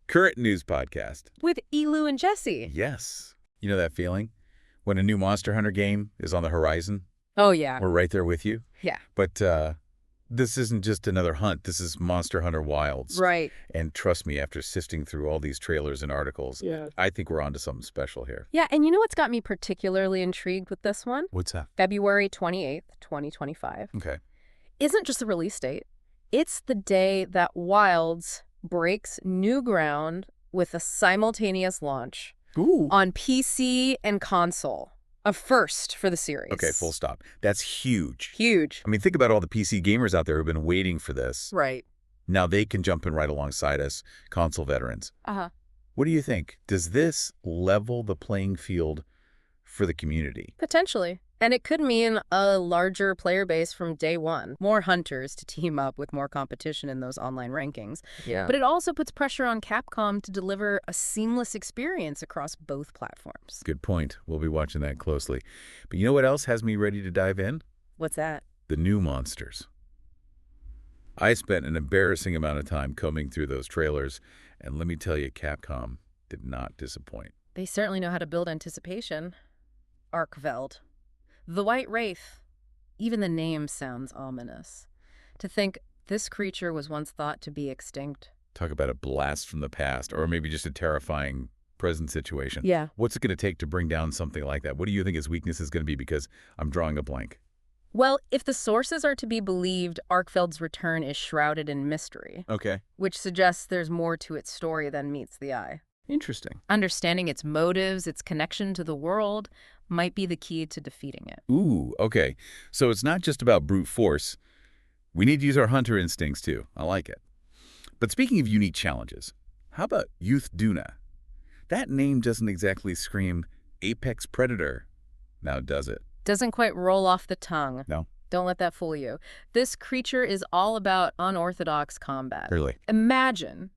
current news podcast. With Elu and Jesse. Yes. You know that feeling? When a new Monster Hunter game is on the horizon? Oh, yeah. We're right there with you. Yeah. But this isn't just another hunt. This is Monster Hunter Wilds. Right. And trust me, after sifting through all these trailers and articles, I think we're onto something special here. Yeah, and you know what's got me particularly intrigued with this one? What's that? February 28th, 2025. Okay. Isn't just the release date. It's the day that Wilds breaks new ground with a simultaneous launch on PC and console. A first for the series. Okay, full stop. That's huge. Huge. I mean, think about all the PC gamers out there who've been waiting for this. Right. Now they can jump in right alongside us, console veterans. Uh-huh. What do you think? Does this level the playing field for the community? Potentially. And it could mean a larger player base from day one. More hunters to team up with more competition in those online rankings. Yeah. But it also puts pressure on Capcom to deliver a seamless experience across both platforms. Good point. We'll be watching that closely. But you know what else has me ready to dive in? What's that? The new monsters. I spent an embarrassing amount of time combing through those trailers, and let me tell you, Capcom did not disappoint. They certainly know how to build anticipation. Arkveld. The White Wraith. Even the name sounds ominous. To think this creature was once thought to be extinct. Talk about a blast from the past, or maybe just a terrifying present situation. Yeah. What's it going to take to bring down something like that? What do you think his weakness is going to be? Because I'm drawing a blank. Well, if the sources are to be believed, Arkveld's return is shrouded in mystery. Okay. Which suggests there's more to its story than meets the eye. Interesting. Understanding its motives, its connection to the world, might be the key to defeating it. Ooh, okay. So it's not just about brute force. We need to use our hunter instincts, too. I like it. But speaking of unique challenges, how about Uth Duna? That name doesn't exactly scream apex predator, now does it? Doesn't quite roll off the tongue. No. Don't let that fool you. This creature is all about unorthodox combat. Really? Imagine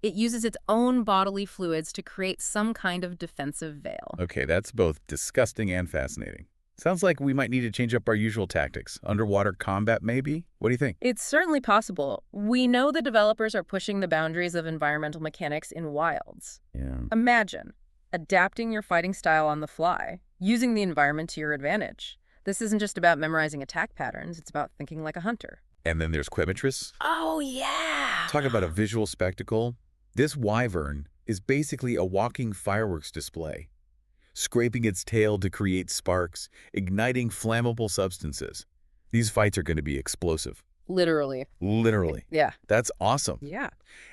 it uses its own bodily fluids to create some kind of defensive veil. Okay, that's both disgusting and fascinating. Sounds like we might need to change up our usual tactics. Underwater combat, maybe? What do you think? It's certainly possible. We know the developers are pushing the boundaries of environmental mechanics in Wilds. Yeah. Imagine adapting your fighting style on the fly, using the environment to your advantage. This isn't just about memorizing attack patterns, it's about thinking like a hunter. And then there's Quematrice. Oh, yeah! Talk about a visual spectacle. This wyvern is basically a walking fireworks display, scraping its tail to create sparks, igniting flammable substances. These fights are going to be explosive. Literally. Literally. Yeah. That's awesome. Yeah.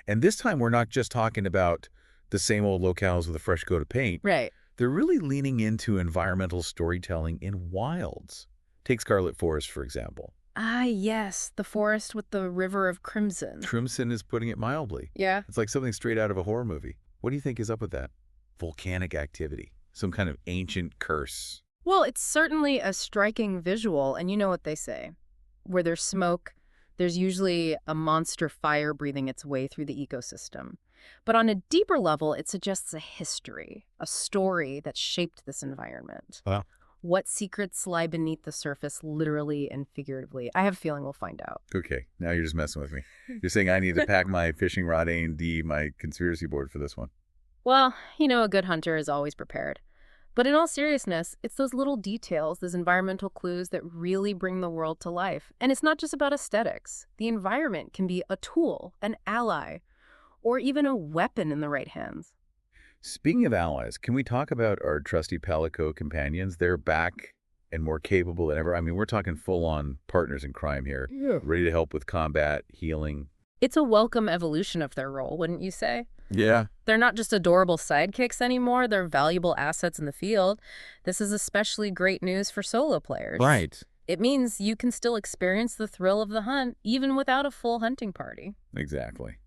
And this time we're not just talking about the same old locales with a fresh coat of paint. Right. They're really leaning into environmental storytelling in Wilds. Take Scarlet Forest, for example. Ah, yes. The forest with the river of crimson. Crimson is putting it mildly. Yeah. It's like something straight out of a horror movie. What do you think is up with that? Volcanic activity. Some kind of ancient curse. Well, it's certainly a striking visual, and you know what they say. Where there's smoke, there's usually a monster fire breathing its way through the ecosystem. But on a deeper level, it suggests a history, a story that shaped this environment. Wow. What secrets lie beneath the surface, literally and figuratively? I have a feeling we'll find out. Okay, now you're just messing with me. You're saying I need to pack my fishing rod A&D, my conspiracy board for this one. Well, you know, a good hunter is always prepared. But in all seriousness, it's those little details, those environmental clues that really bring the world to life. And it's not just about aesthetics. The environment can be a tool, an ally, or even a weapon in the right hands. Speaking of allies, can we talk about our Trusty Palicoes companions? They're back and more capable than ever. I mean, we're talking full-on partners in crime here, ready to help with combat, healing. It's a welcome evolution of their role, wouldn't you say? Yeah. They're not just adorable sidekicks anymore, they're valuable assets in the field. This is especially great news for solo players. Right. It means you can still experience the thrill of the hunt, even without a full hunting party. Exactly.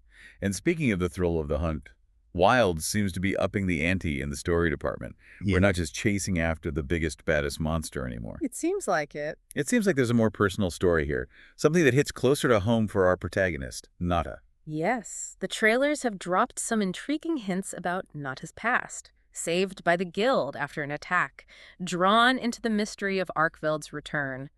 And speaking of the thrill of the hunt, Wilds seems to be upping the ante in the story department. Yeah. We're not just chasing after the biggest, baddest monster anymore. It seems like it. It seems like there's a more personal story here, something that hits closer to home for our protagonist, Nata. Yes, the trailers have dropped some intriguing hints about Nata's past. Saved by the guild after an attack, drawn into the mystery of Arkveld's return.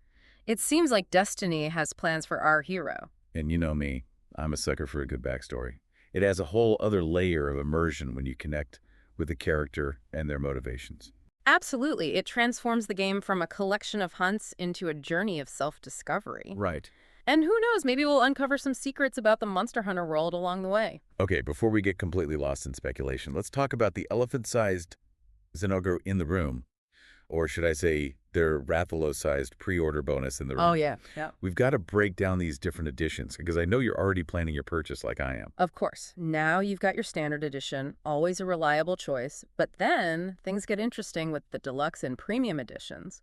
It seems like destiny has plans for our hero. And you know me, I'm a sucker for a good backstory. It adds a whole other layer of immersion when you connect with the character and their motivations. Absolutely. It transforms the game from a collection of hunts into a journey of self-discovery. Right. And who knows, maybe we'll uncover some secrets about the Monster Hunter world along the way. Okay, before we get completely lost in speculation, let's talk about the elephant-sized Zenogre in the room. Or should I say, their Rathalos-sized pre-order bonus in the room. Oh, yeah. Yeah. We've got to break down these different editions, because I know you're already planning your purchase like I am. Of course. Now you've got your standard edition, always a reliable choice. But then things get interesting with the deluxe and premium editions.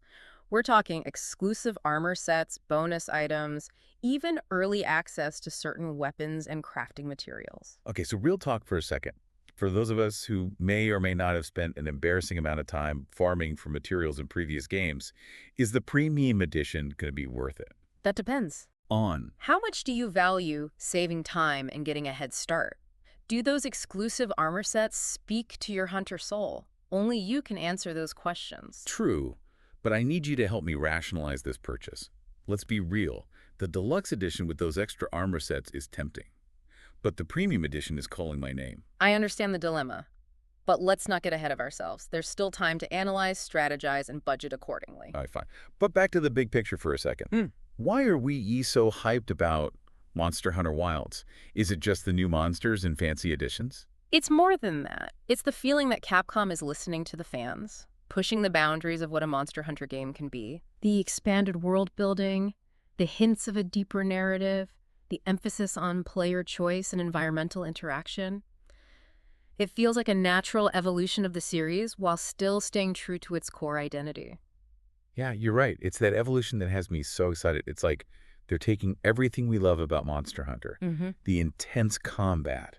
We're talking exclusive armor sets, bonus items, even early access to certain weapons and crafting materials. Okay, so real talk for a second. For those of us who may or may not have spent an embarrassing amount of time farming for materials in previous games, is the premium edition going to be worth it? That depends. On. How much do you value saving time and getting a head start? Do those exclusive armor sets speak to your hunter soul? Only you can answer those questions. True, but I need you to help me rationalize this purchase. Let's be real. The deluxe edition with those extra armor sets is tempting. But the premium edition is calling my name. I understand the dilemma, but let's not get ahead of ourselves. There's still time to analyze, strategize, and budget accordingly. All right, fine. But back to the big picture for a second. Why are we so hyped about Monster Hunter Wilds? Is it just the new monsters and fancy additions? It's more than that. It's the feeling that Capcom is listening to the fans, pushing the boundaries of what a Monster Hunter game can be. The expanded world building, the hints of a deeper narrative, the emphasis on player choice and environmental interaction. It feels like a natural evolution of the series while still staying true to its core identity. Yeah, you're right. It's that evolution that has me so excited. It's like they're taking everything we love about Monster Hunter, the intense combat,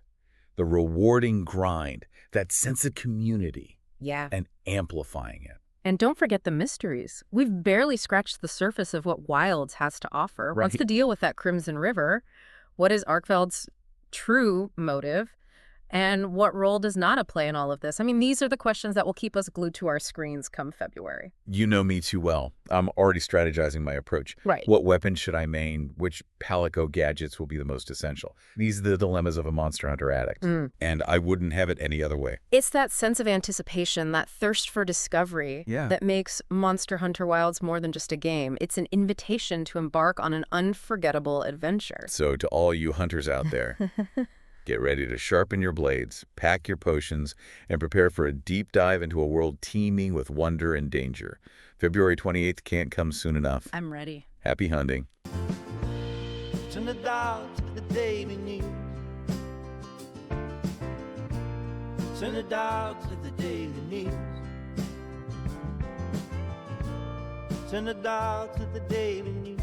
the rewarding grind, that sense of community, and amplifying it. And don't forget the mysteries. We've barely scratched the surface of what Wilds has to offer. Right. What's the deal with that Crimson River? What is Arkveld's true motive? And what role does Nata play in all of this? I mean, these are the questions that will keep us glued to our screens come February. You know me too well. I'm already strategizing my approach. Right. What weapons should I main? Which Palico gadgets will be the most essential? These are the dilemmas of a Monster Hunter addict. And I wouldn't have it any other way. It's that sense of anticipation, that thirst for discovery that makes Monster Hunter Wilds more than just a game. It's an invitation to embark on an unforgettable adventure. So to all you hunters out there, get ready to sharpen your blades, pack your potions, and prepare for a deep dive into a world teeming with wonder and danger. February 28th can't come soon enough. I'm ready. Happy hunting. Turn the dial to the daily news. Turn the dial to the daily news. Turn the dial to the daily news.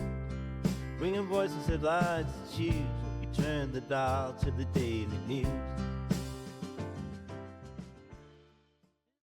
Bringing voices, headlines, and shoes. Turn the dial to the daily news.